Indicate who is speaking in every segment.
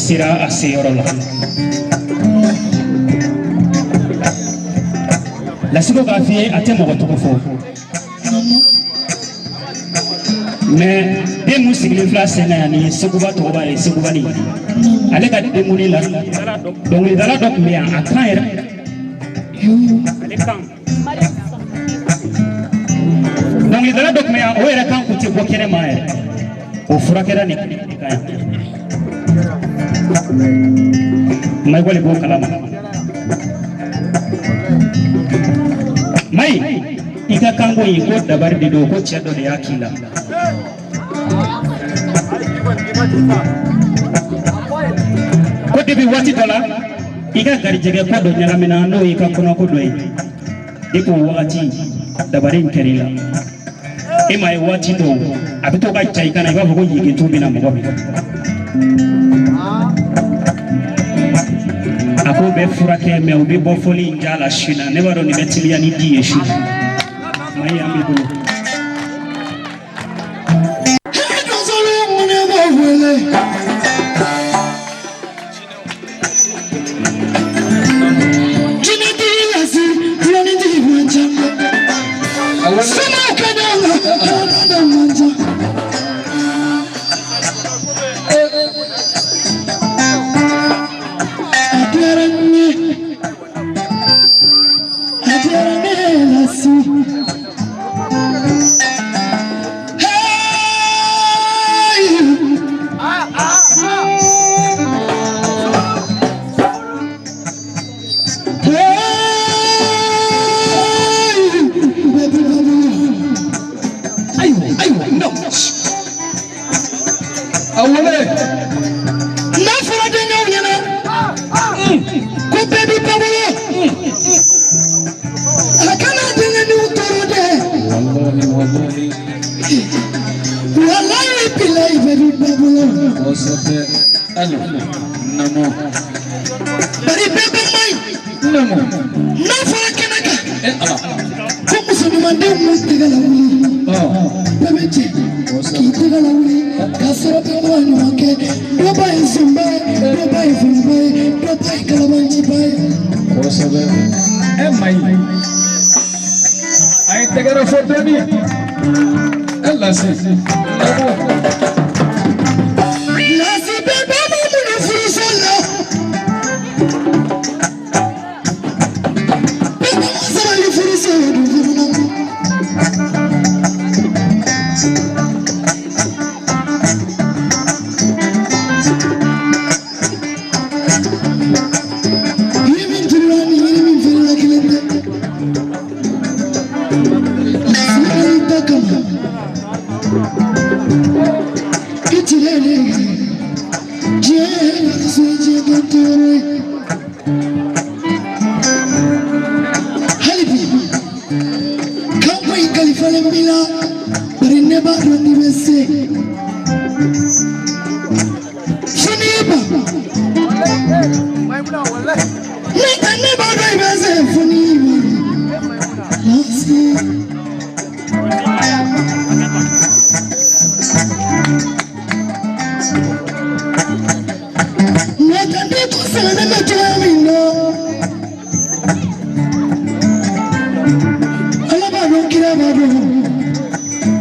Speaker 1: Sera assez yɔrɔ la lasiko k'a f'i ye a tɛ mɔgɔ tɔgɔ fɔ mais den mun sigilen filɛ sen kan yan ni ye seguba tɔgɔba ye segubani ale ka denkuli la dɔnkilidala dɔ tun bɛ yan a kan yɛrɛ ale kan dɔnkilidala dɔ tun bɛ yan o yɛrɛ kan kun tɛ bɔ kɛnɛma yɛrɛ o furakɛra nin kan yan mai wale bo kalama mai ika kango yi ko dabari de do ko ceddo de yakila ko debi wati dola ika gari jege ko do nyalamina no ika kono ko do yi iko wati dabari kerila e mai wati do abito ka chai kana iba ko yige to bina mo ako be furake me ubi bofoli njala shina ne baro ni betilia ni die shi mai amigo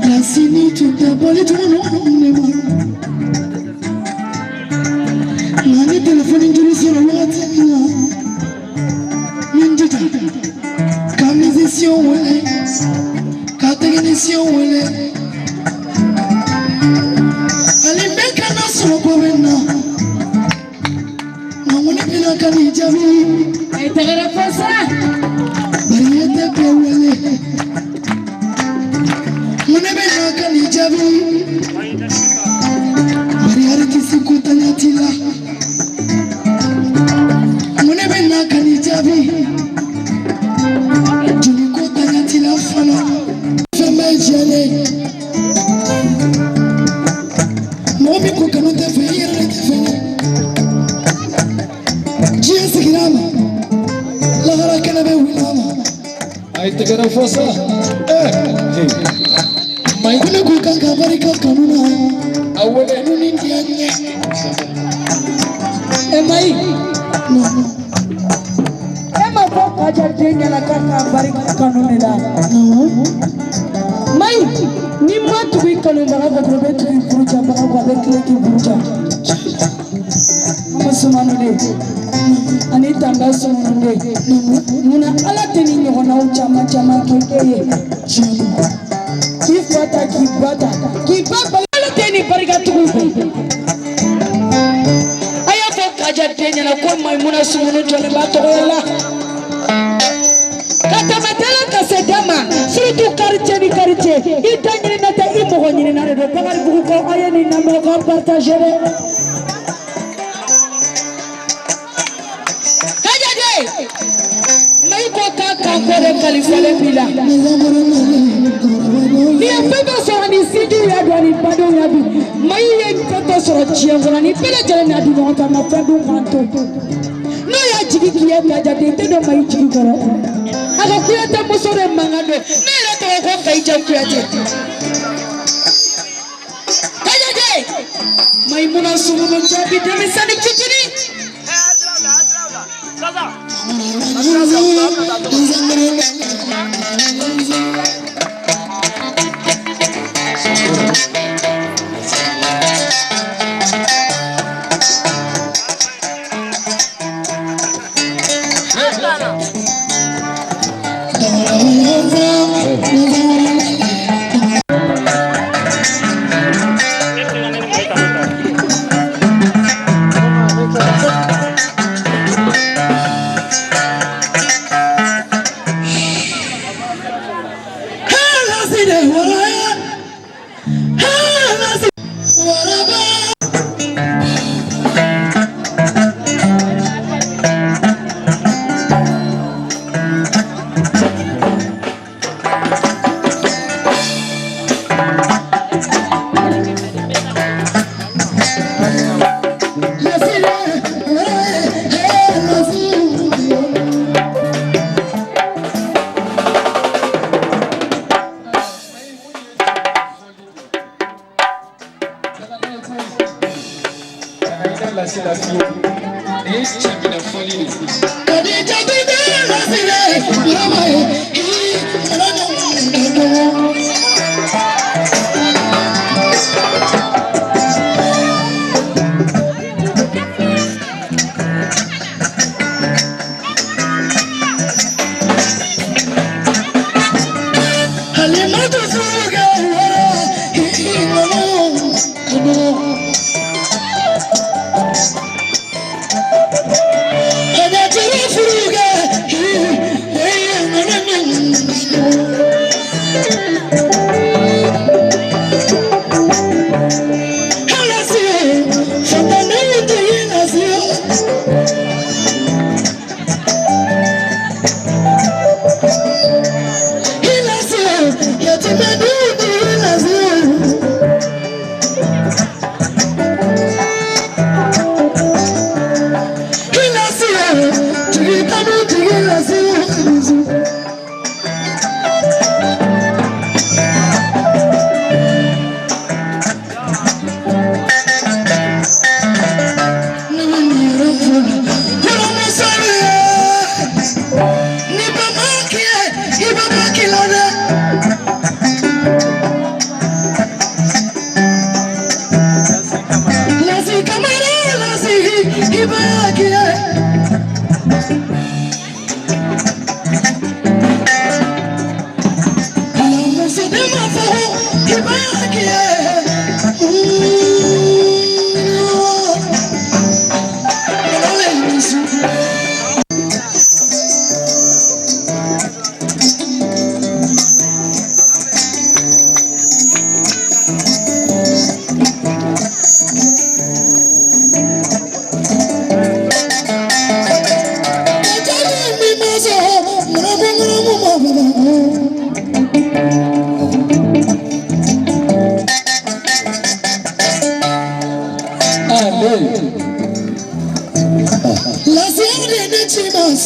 Speaker 2: Lassi ni tu te boli tu no ne mo Ay tagara fosa. Bariyata pewale. Mune bena kani jabi. Bariyara kisi kutanya tila. Mune bena kani jabi. Juni kutanya tila fana. Feme jale. Momi kukanu te fe yere te fe. Jia sigirama. Lahara kana be wilama. Ay tagara fosa. Maimouna kukanga barika kanuna. Awole nuni ndianye. Emai. No. Ema foka jardenya la kaka barika kanuna da. No. Mai ni matu bikanu baraga probetu buruja baraga bekle ki buruja. Musumanu de. Ani tanga sumunu de. Muna ala teni nyona uchama chama kekeye. Kifata kibata ala teni bariga tugu. Aya foka jardenya la kwa maimouna sumu tole batola. Katamatela kasedama surtout quartier ni quartier itanyini nata imo nyini na redo pagal buko ayeni na mo ko partager kajade mai ko ka ko kalifale bila ni afego so ni sidi ya do ni bado ya bi mai ye ko so chiango ni pele jere na du no ta ma fadu kanto no ya jigi kiye kajade te do mai jigi koro aga kuyata musore mangado nera to ko kaija kuyate kajaje maimouna sumu chabi demisani kitini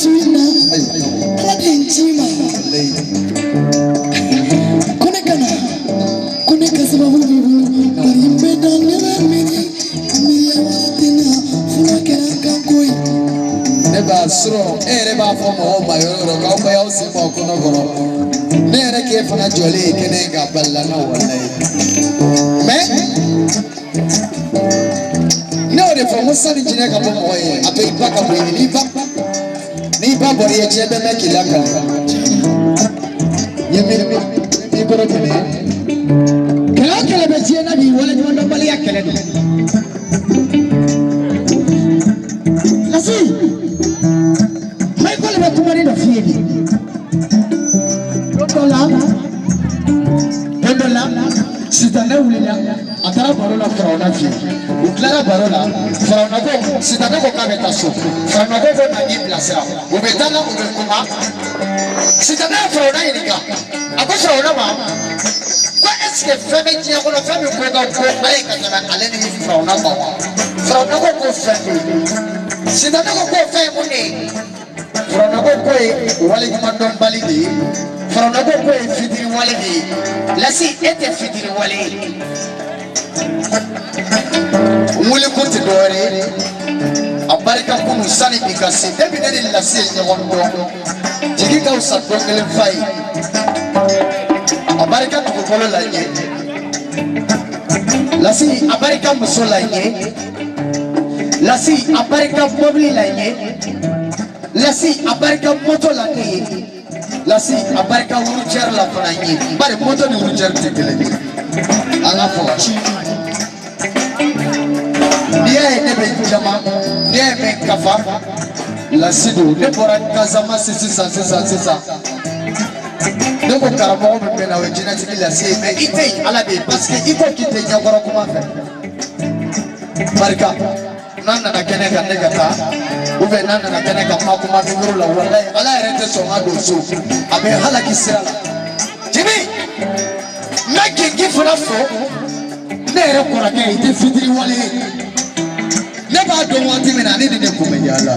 Speaker 2: suina ala denchima koneka sababu bibu barimbe dangela mini miya watina funakera kankoi
Speaker 3: neba sro neba fomo mayoro ka ko yaw simo ko no goro nere ke fana jole kene ga balla no wallahi mais no de fo musani jine ka bo moye ape baka bo ni ba bo ye chebe me kilaka yemi ni goro kene
Speaker 2: kala be jena bi wala jondo bali yakele do lassi may ko le kumari do fiedi dondola sitane wulila atara barola farauna fi uklara barola farauna ko sitane ko kabeta so farauna ko na ni blasera ubetana ubekuma sitane farauna yinga ako farauna ma kwa eske feme tia ko feme ko ga ko ay ka na aleni ni farauna ko feme sitane ko feme ni farauna ko wali mandon balidi farauna ko fitiri walidi lassi était fitiri wali wuli kunti dore abarika kunu sani bikasi debi ne lassi nyondo jigi ka usato ngele fai abarika tukolo lanye lassi abarika muso lanye lassi abarika mobili lanye lassi abarika moto lanye lassi abarika wurcher la fananye bare moto ni wurcher tekele ala fo dia ne be jama dia me kafa lassi do ne bora kazama sisa ne ko karamo be na we Djinetigui lassi me ite ala be parce que iko kite nyagoro kuma fe barka nana na kene ka negata uve nana na kene ka makuma nguru la wallahi ala rete so ngado so abe hala kisira jibi make gifuna fo nere kora ke ite fitiri wale ne ba do wati mena ni de kuma yala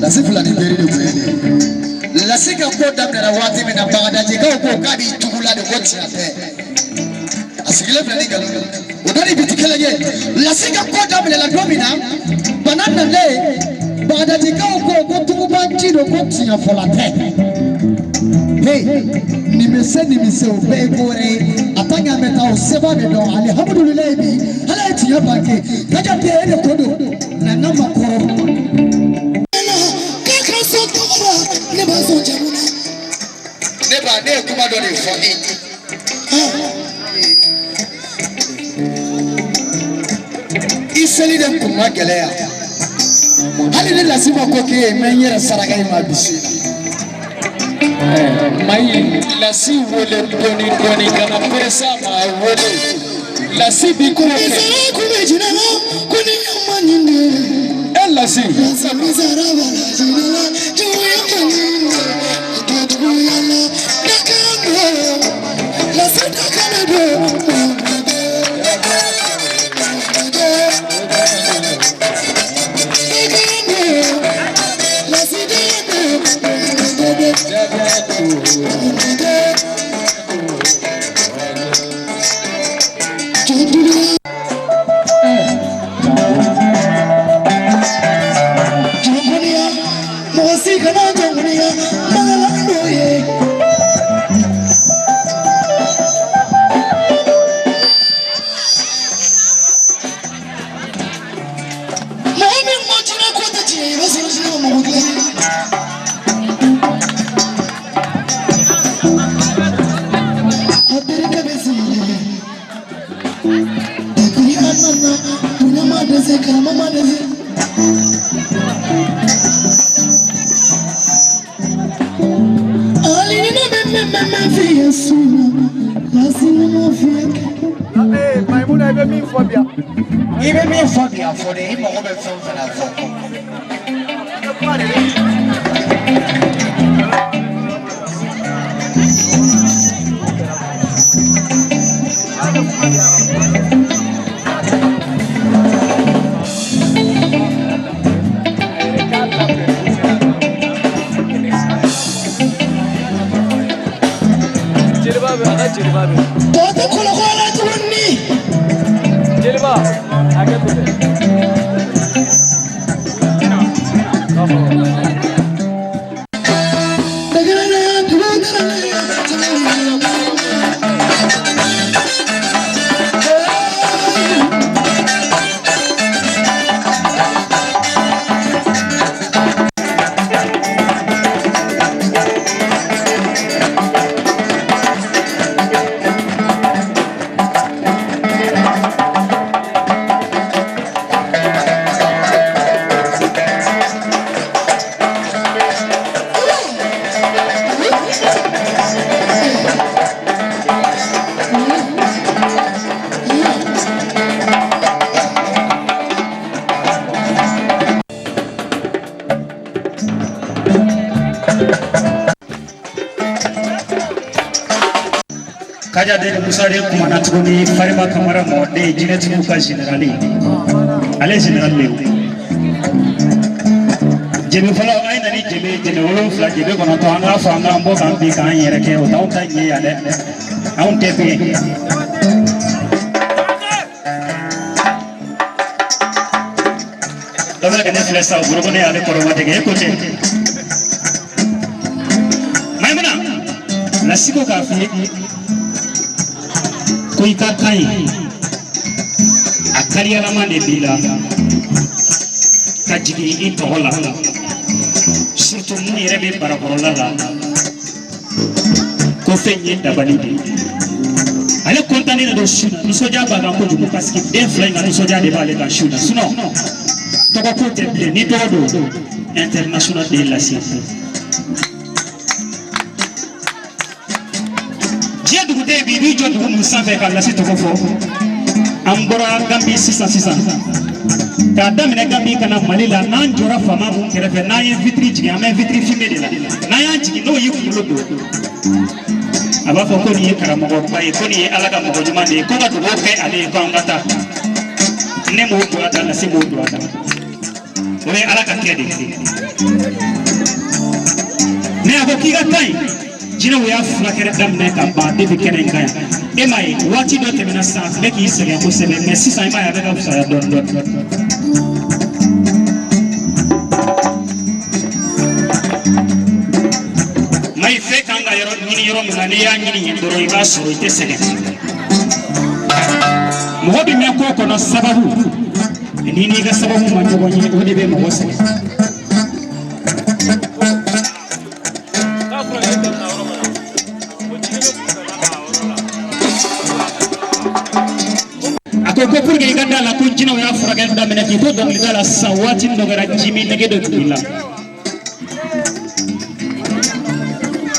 Speaker 2: la sifla ni beri de kweli la sika ko damna na wati mena bagada jika ko kadi tugula de wati ate asigile fla ni galu odori bitikele ye la sika ko damna la domina banana le bagada jika ko tuguba chido ko tiya folate hey nimese obegore atanga meta oseba de don alhamdulillah bi hala tiya banke kaja te ede kodo na namba koro kaka so toba ne ba so jamuna ne ba ne kuma do ne for it iseli dem kuma gelea hali ne lasima ko ke menyere saraga ma bisi
Speaker 4: mai lassi wole doni kana pesa ma wole lassi bi ko ke
Speaker 2: ko be jina ko ni maninde
Speaker 4: el lassi
Speaker 2: samizara bala jina tu yamaninde tu yala nakano lassi nakano
Speaker 3: maimouna be mi fobia
Speaker 2: ibe mi fobia for the him go be from for
Speaker 1: Kaja de musare kumana tuguni farima Camara mode Djinetigui ka générali ale général le jebe fala ay nani jebe wolo fla jebe kono to anga fa anga mbo kan bi kan yere ke o taw ta nye ya de awon tepe dama ke ne flesa groupe ne ale ko mate ke ko te maimouna lassi ko ka fi koy ka kai akariya la mande bila kajigi itola surtout mun yere be barakorola la ko fenye dabali ale kontane na do shuna ni soja baga ko juko parce que den fly na soja de bale ka shuna sinon to ko te ble ni do international de la cité de bibi jo du mu sanfɛ ka lasi tɔgɔ fɔ an bɔra Gambi sisan k'a daminɛ Gambi kana Mali la n'an jɔra faama mun kɛrɛfɛ n'an ye vitiri jigin an bɛ vitiri filmé de la n'an y'a jigin n'o y'i kunkolo don a b'a fɔ ko nin ye karamɔgɔba ye ko nin ye Ala ka mɔgɔ ɲuman de ye ko ka dugawu kɛ ale ye ko an ka taa ne m'o don a da lasi m'o don a da o ye Ala ka kɛ de ye ne a ko k'i ka taa yen Djinetigui y'a fila kɛrɛ daminɛ ka ban depuis kɛnɛ in kan yan e m'a ye waati dɔ tɛmɛna sisan a tun bɛ k'i sɛgɛn kosɛbɛ mais sisan i m'a ye a bɛ ka fisaya dɔɔni mayi fɛn kan ka ɲini yɔrɔ min na n'i y'a ɲini yen dɔrɔn i b'a sɔrɔ i tɛ sɛgɛn mɔgɔ bɛ mɛn ko kɔnɔ sababu n'i n'i ka sababu ma ɲɔgɔn ye o de bɛ mɔgɔ sɛgɛn ko pour que i ka da la ko Djinetigui y'a furakɛli daminɛ k'i to dɔnkilida la sisan waati dɔ kɛra jimi nege dɔ tugula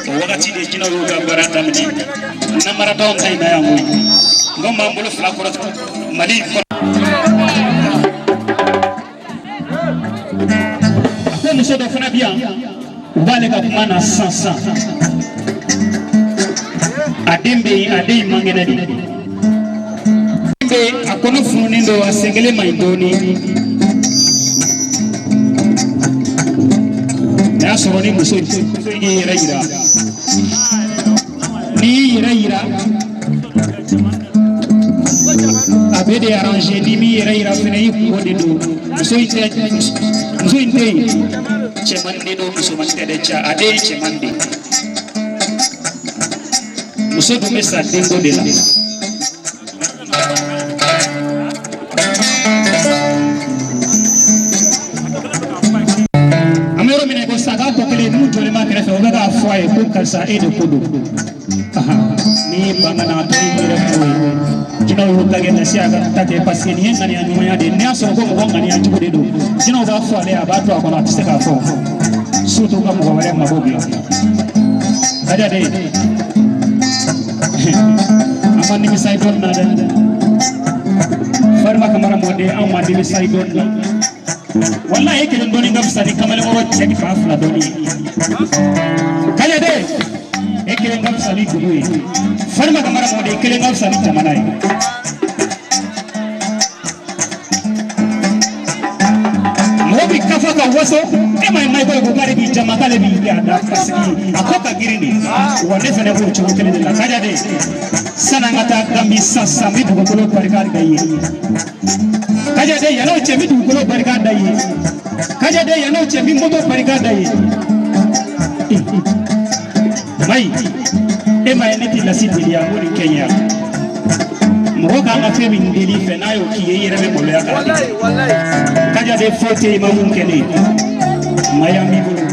Speaker 1: o wagati de Djinetigui y'u ka baara daminɛ namaratɔw ta in na yan koyi n ko m'an bolo fila kɔrɔ Mali kɔnɔ a ko muso dɔ fana bi yan u b'ale ka kuma na sisan a den bɛ yen a den man kɛnɛ de a kɔnɔ fununen don a sen kelen man ɲi dɔɔni n'a y'a sɔrɔ ni muso y'i yɛrɛ yira n'i y'i yɛrɛ yira a bɛ de arranger n'i m'i yɛrɛ yira fɛnɛ i kungo de don muso in tɛ yen cɛman de don musoman tɛ dɛ ja a den ye cɛman de muso dun bɛ sa denko de la saga ko kelen n'u jɔlen b'a kɛrɛfɛ o bɛ k'a fɔ a ye ko karisa e de ko don ni bangana to i yɛrɛ ko ye Djinetigui y'o ta kɛ lasi a ka ta kɛ parce que nin ye ŋaniya ɲumanya de ye n'i y'a sɔrɔ ko mɔgɔ ŋaniya jugu de don Djinetigui b'a fɔ ale a b'a to a kɔnɔ a tɛ se k'a fɔ surtout ka mɔgɔ wɛrɛ mako dilan kaja de an ma nimisa i dɔɔni na dɛ farima Camara mɔden an ma nimisa i dɔɔni na wallahi kelen dɔɔni ka fisa ni kamalenkɔrɔ cɛ ni fa fila dɔɔni ye kaja de e kelen ka fisa ni dugu ye farima Camara mɔden kelen ka fisa ni jamana ye mɔgɔ bi kafa ka waso e ma ye mayi ko k'ale b'i jamakale bi ya da fasiki akoka girini wone fene ko chuko kele de la kaja de sanangata gambi sasa mi dugo kolo barikar gaye kaja de yano chemi dugo kolo barikar daye kaja de yano chemi moto barikar daye mai e mai neti la city ya muri Kenya mo ka nga fe min deli fe na yo ki yere me bolo ya wallahi kaja de fote mamun kele Miami bolo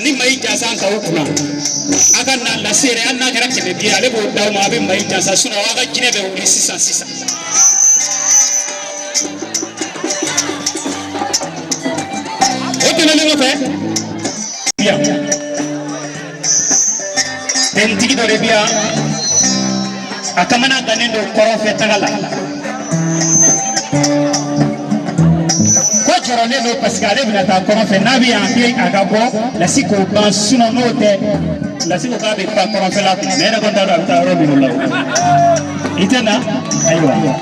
Speaker 1: ni mai jasa ka ukuna aka na la sere an na gara kebe bi ale bo daw ma be mai jasa suna wa ga kine be wuri sisa o tele le fe bia den tigi do re bia akamana ganendo koro fe tagala ne no pascale bina ta kono fe nabi anti agabo la siko ban suno note la siko ka be pa kono fe la me na konta do ta robi no law itena aywa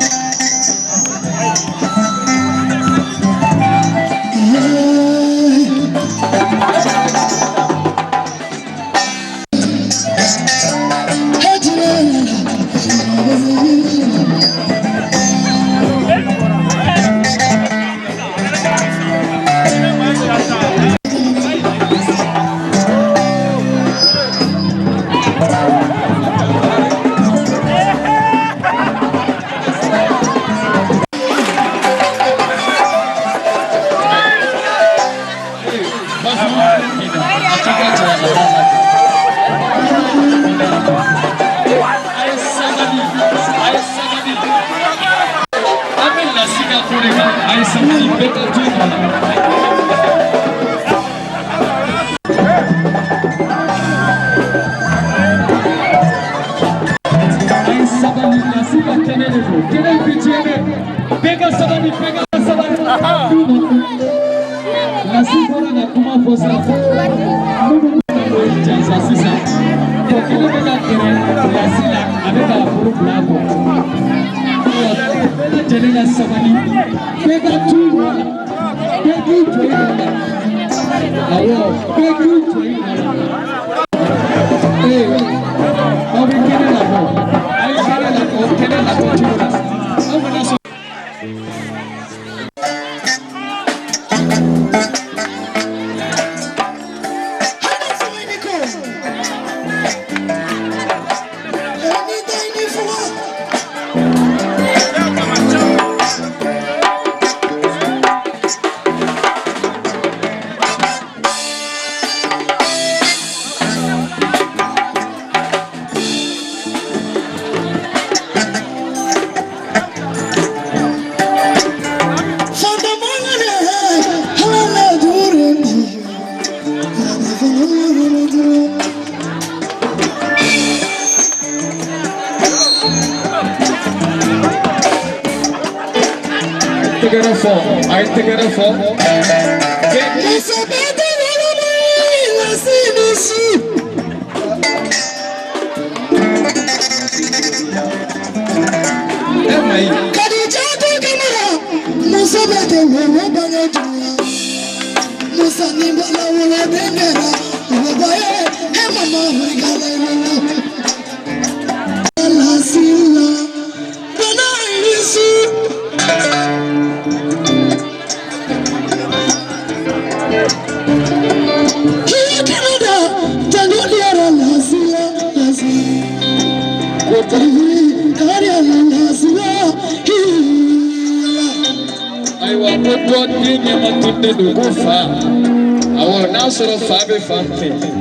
Speaker 4: fo, ay tegere fo. Emai.
Speaker 2: Camara, Musa bete wo banyo juna. Musa ni bala wo bengera, wo baye he mama rigala ro. Lassi bana isi. Kiya Canada, tango diara lassi.
Speaker 4: I want to go in your to the go far. I will now sort of 5 family.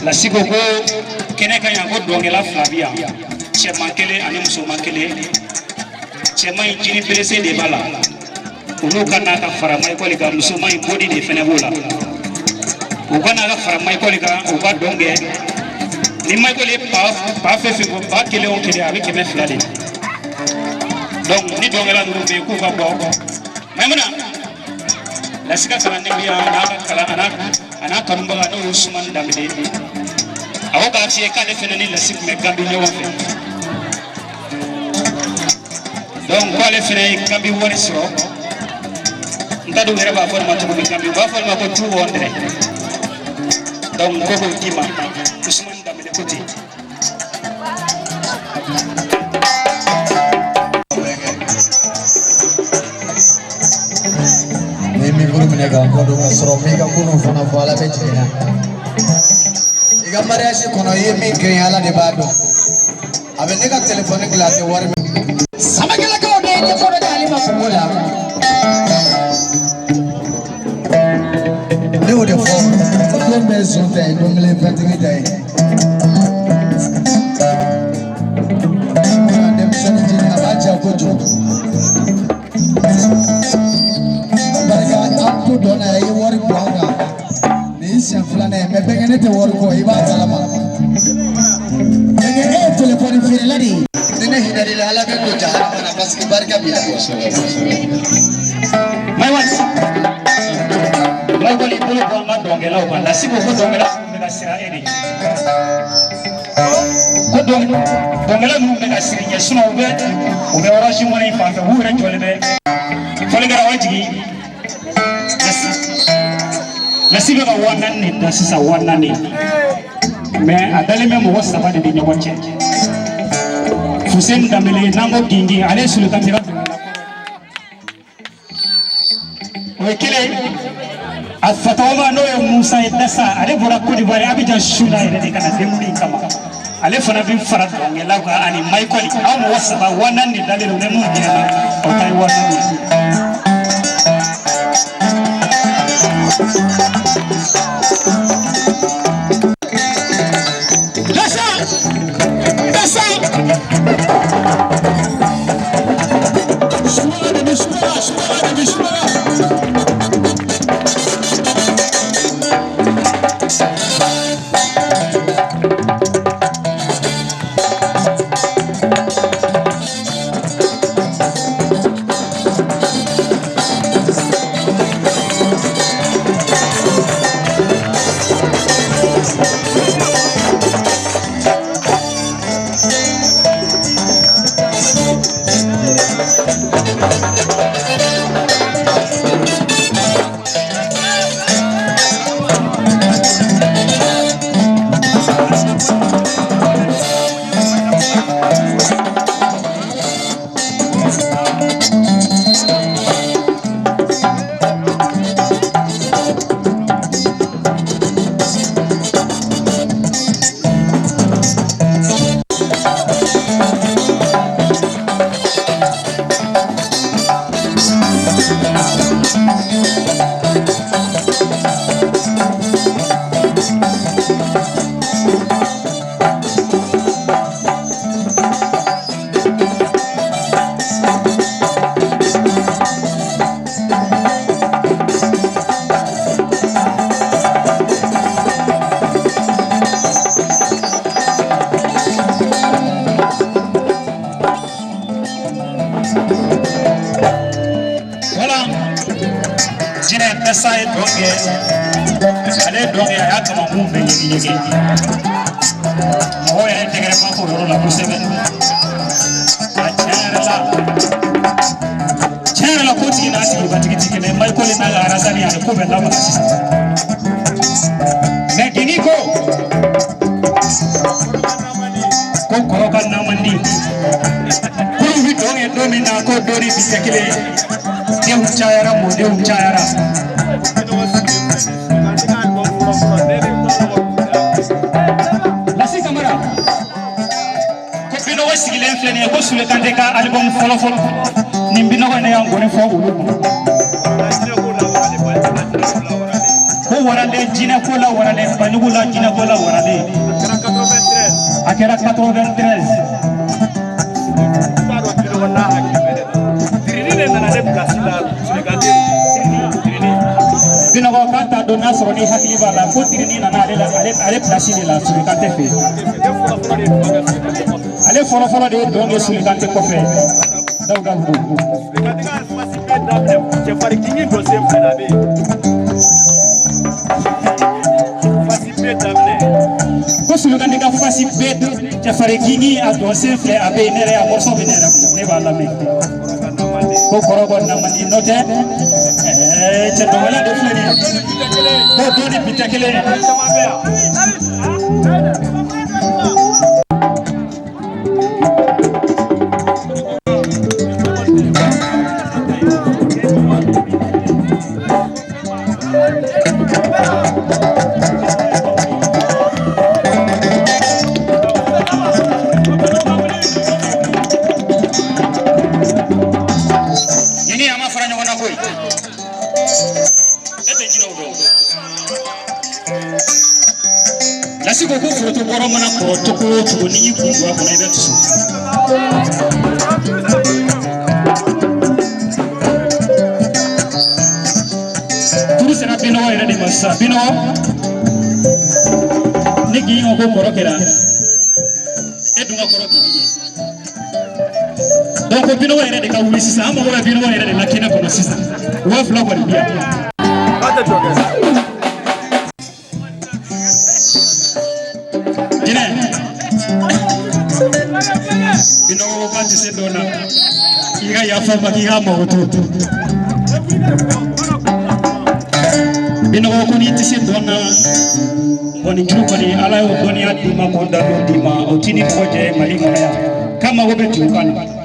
Speaker 1: La sigogo kene ka yango dongela Flavia chema kele ani muso makele chema injini blessé de bala ulu kana ka farama ko liga muso mai body de fene bola u kana ka farama ko liga u ba donge ni mai ko le pa fe ko ba kele on kele avec keme flade donc ni dongela duru be ku ka bo maimouna la sika kala ne biya na kala ana karumba no Usman damide awo ka tie ka defene ni la sik me gambi nyawo fe donc ko le fene gambi woni so ndadu wera ba forma to ko gambi ba forma ko 200 donc ko ko dima Usman damide ko ti
Speaker 3: mi guru menega ko do soro mi ga kuno fana fala be jina iga mariage kono yemi gren ala de bado abe nega telephone glate war sama gela ko de ko do dali ma fumula le o de fo le maison de donc les 28 day dem sani jina abaja ko jo Aku dona ayi wari buanga ni sian fulana me begene te wari ko iba salama begene telefoni fere ladi dine hidari la ala ko jahannama na paski barka bila
Speaker 1: mai wali bulu ko ma dongela o la sibo ko dongela me la sira ene ko dongela nu be asirinya suno be o be wara shimo ni fa hu ran jole be fole gara wajigi lassi be ga wannan ne da sisa wannan ne mais adale me mo wasaba de nyobo che Hussein damele nango gingi ale sulu kantira o kile afatoma no e Musa edasa ale bora ko di bare abidjan shula ide de kana demuni kama ale fana bi fara dongela ga ani Michael aw mo wasaba wannan ne dalelo ne mun dina o tay wannan ne sai donge ale donge ya kama mumbe yeye moya integre pa ko ro la kusebe chera la koti na asi batiki ne mai ko le na la rasani ya ko benda ma sisi ne kiniko ko koroka na mandi ko vi donge domina ko dori bitekile de uchayara mo de uchayara Lassi Camara ko bino wasigi len flene ko sule kante ka album folo nimbino ko ne ngone fo ulu ko warale jina ko la warale panugula jina ko la warale akera 93 bino ko kanta dona soro ni hakili bala ko tirini na ale place ni la sulu kante fe ale folo de donge sulu kante ko fe dawga bu ko sulu kante ka fasi bet je fare kingi a do semple abe nere a morso benere ne bala me ko korogo na mani note ce to wala do fleni ko doni bitakele Lassi ko ko foto boro mana ko to ni ku wa ko na be tsu turu sera bino wa ira de masa bino ni gi ngo ko koro kera e dunga koro ki donc bino wa ira de ka wuli sisa ama ko bino wa ira de lakina ko sisa wa fla ko dia ata joga Djine tise dona iga ya fama iga moto bino ko ni tise dona boni chukani ala yo dunia dima konda dima otini koje mali maya kama wobe tukana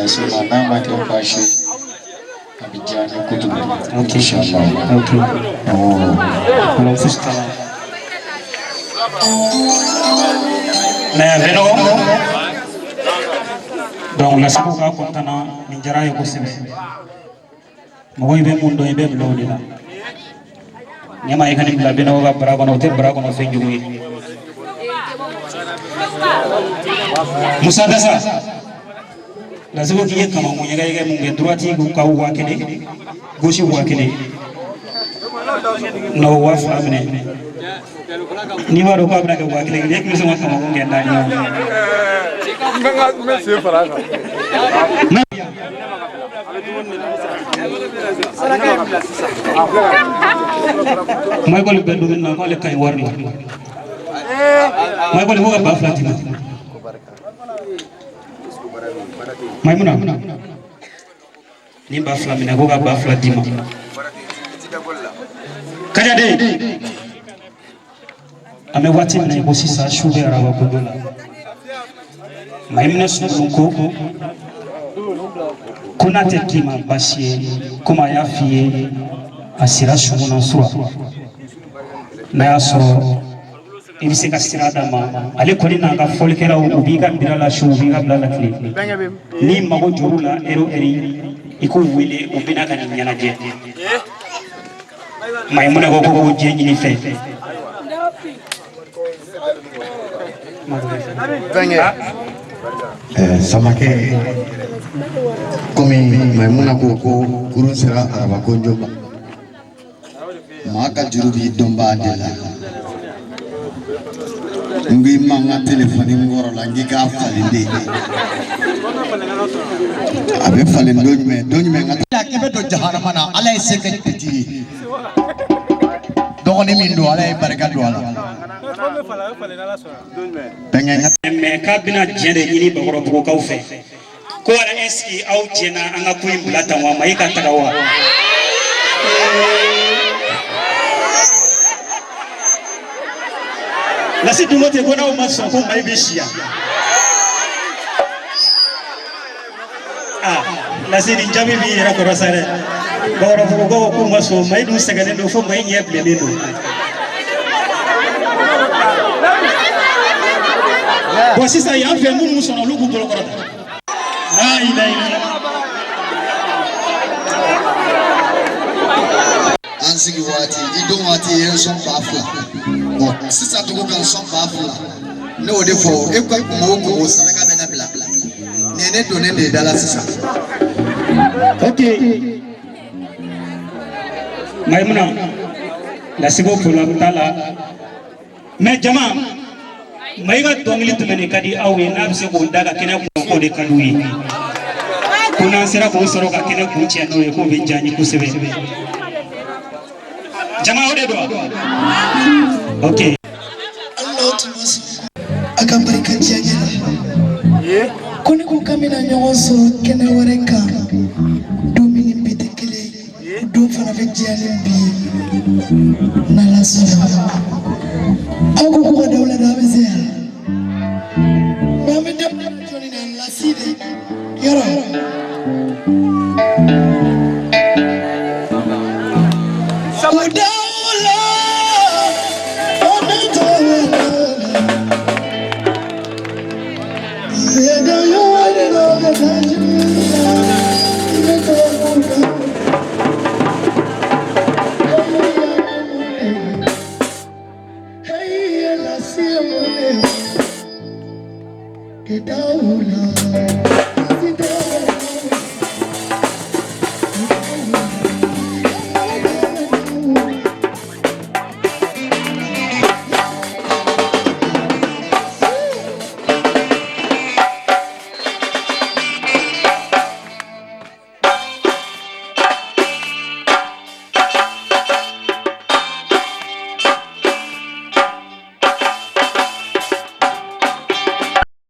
Speaker 5: lassi nama ke bashi abijani kutu
Speaker 1: okay oh hello sister na veno donc la sabu ka kontana min jara ko sebe mo be mundo be blodila nyama ikani la beno ga bra kono te bra kono fenjugo musa dasa lazima kiye kama mwenye gaige munge droiti ku ka wa kene goshi wa kene no wa fa amne ni waro ka bra ka wa kene lek mi sama kama munge ndani
Speaker 6: Nga me se faraga.
Speaker 1: Michael Bedouin na kale kai warni Michael hoga ba Fatima maimouna ni ba Flamina hoga ba Fatima kaja de ame wati na ibosi sa shube arawa kudola maimouna sunko kuna tekima basi kuma yafie asira shumuna sura na yasoro ibise kasira dama ale koni na ga folkera ubiga birala shu ubiga blala kli ni mago jorula ero eri iku wile ubina kan nyana je maimouna go je ni fe
Speaker 3: samake komi maimouna ko kurun sira araba konjo maka jurubi domba adela ngi manga telefoni ngoro la ngi ka falinde abe falen doñme ngata kebe do jahanama na ala seke piti dogoni min do ala baraka do ala
Speaker 1: me ka bina jende ini bagoro bugo ka ufe ko ala eski au jena anga kuimbula tanwa maika takawa lassi dumote gona uma sonko mai bishia lassi ni jabi bi era ko rasare goro bugo ko uma so mai du segane do fo mai nyeble be do bo sisa ya fe mun musono lugu bolo korota la ilaha illallah
Speaker 3: ansigi wati idon wati yen son bafla bon sisa to kan son bafla ne ode fo e ko mo ko saraka be na bla bla nene do ne de dala sisa
Speaker 1: okay maimouna la sibo fula mtala me jama maiga dongli tumene kadi awe na bise ko daga kene ko de kaduyi kuna sira ko soro ka kene ko ci no ko be jani ko sebe jama ode do okay
Speaker 2: Allah tumasu akabarika jagela kone ko kamina nyonso kene wareka domini bitekele do fana fe jani bi na la sura ako ko dawla da bezia mame dem joni na lassi de